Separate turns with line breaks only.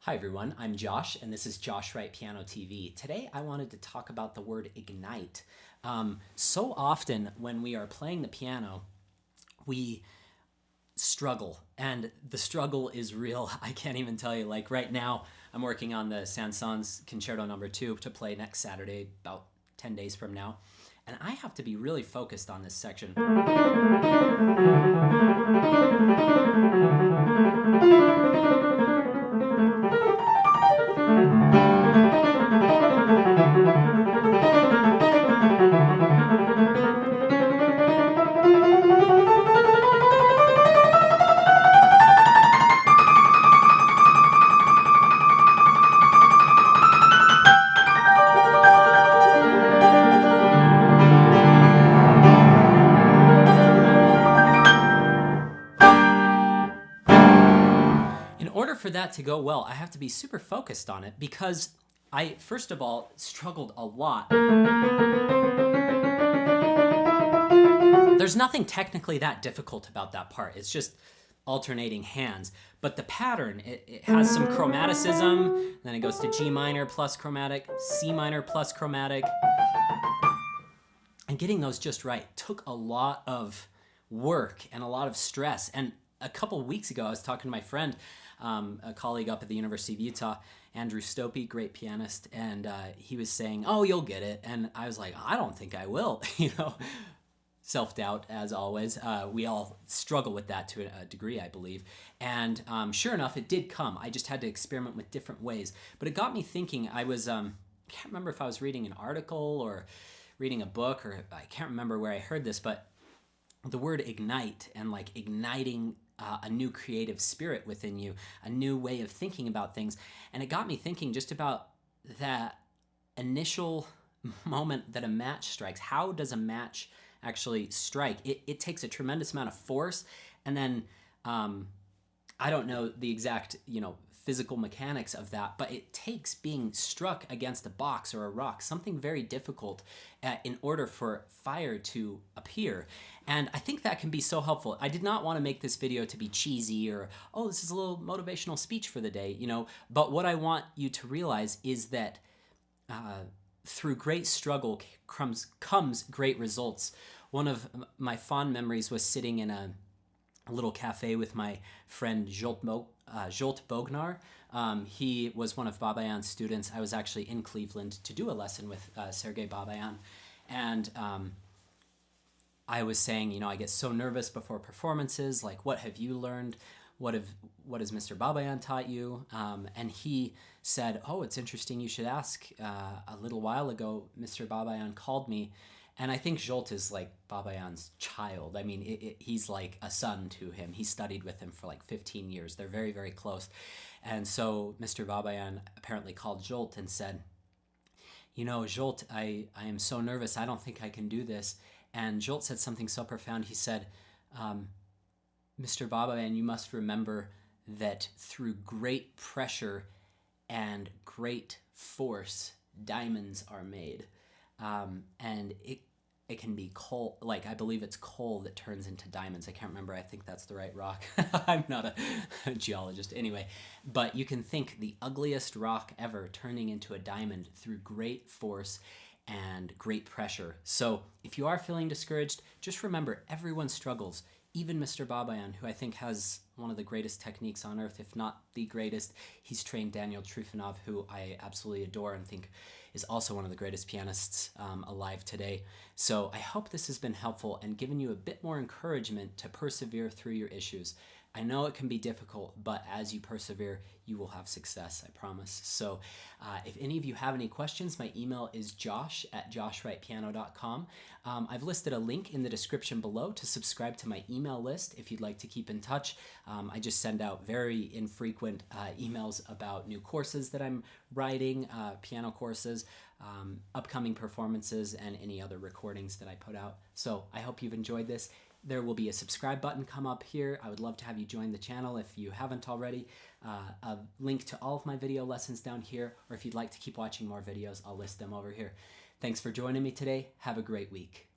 Hi everyone, I'm Josh and this is Josh Wright Piano TV. Today I wanted to talk about the word ignite. So often when we are playing the piano, we struggle, and the struggle is real. I can't even tell you. Like right now, I'm working on the Saint-Saëns Concerto No. 2 to play next Saturday, about 10 days from now. And I have to be really focused on this section. In order for that to go well, I have to be super focused on it because I, first of all, struggled a lot. There's nothing technically that difficult about that part. It's just alternating hands. But the pattern, it has some chromaticism, then it goes to G minor plus chromatic, C minor plus chromatic. And getting those just right took a lot of work and a lot of stress. And a couple of weeks ago, I was talking to my friend, a colleague up at the University of Utah, Andrew Stopey, great pianist, and he was saying, "Oh, you'll get it." And I was like, "I don't think I will." Self-doubt, as always. We all struggle with that to a degree, I believe. And sure enough, it did come. I just had to experiment with different ways. But it got me thinking. I was, can't remember if I was reading an article or reading a book, or I can't remember where I heard this, but the word ignite and like igniting a new creative spirit within you, a new way of thinking about things. And it got me thinking just about that initial moment that a match strikes. How does a match actually strike? It takes a tremendous amount of force, and then I don't know the exact physical mechanics of that, but it takes being struck against a box or a rock, something very difficult, in order for fire to appear. And I think that can be so helpful. I did not want to make this video to be cheesy or, oh, this is a little motivational speech for the day, but what I want you to realize is that through great struggle comes great results. One of my fond memories was sitting in a little cafe with my friend Zsolt Bognar. He was one of Babayan's students. I was actually in Cleveland to do a lesson with Sergei Babayan. And I was saying, I get so nervous before performances. Like, what have you learned? What has Mr. Babayan taught you? And he said, oh, it's interesting you should ask. A little while ago, Mr. Babayan called me. And I think Zsolt is like Babayan's child. I mean, he's like a son to him. He studied with him for like 15 years. They're very, very close. And so Mr. Babayan apparently called Zsolt and said, Zsolt, I am so nervous. I don't think I can do this. And Zsolt said something so profound. He said, Mr. Babayan, you must remember that through great pressure and great force, diamonds are made. And it can be coal, like I believe it's coal that turns into diamonds. I can't remember. I think that's the right rock. I'm not a geologist anyway. But you can think the ugliest rock ever turning into a diamond through great force and great pressure. So if you are feeling discouraged, just remember everyone struggles. Even Mr. Babayan, who I think has one of the greatest techniques on earth, if not the greatest. He's trained Daniel Trifonov, who I absolutely adore and think is also one of the greatest pianists alive today. So I hope this has been helpful and given you a bit more encouragement to persevere through your issues. I know it can be difficult, but as you persevere, you will have success, I promise. So if any of you have any questions, my email is josh@joshwrightpiano.com. I've listed a link in the description below to subscribe to my email list if you'd like to keep in touch. I just send out very infrequent emails about new courses that I'm writing, piano courses, upcoming performances, and any other recordings that I put out. So I hope you've enjoyed this. There will be a subscribe button come up here. I would love to have you join the channel if you haven't already. A link to all of my video lessons down here, or if you'd like to keep watching more videos, I'll list them over here. Thanks for joining me today. Have a great week.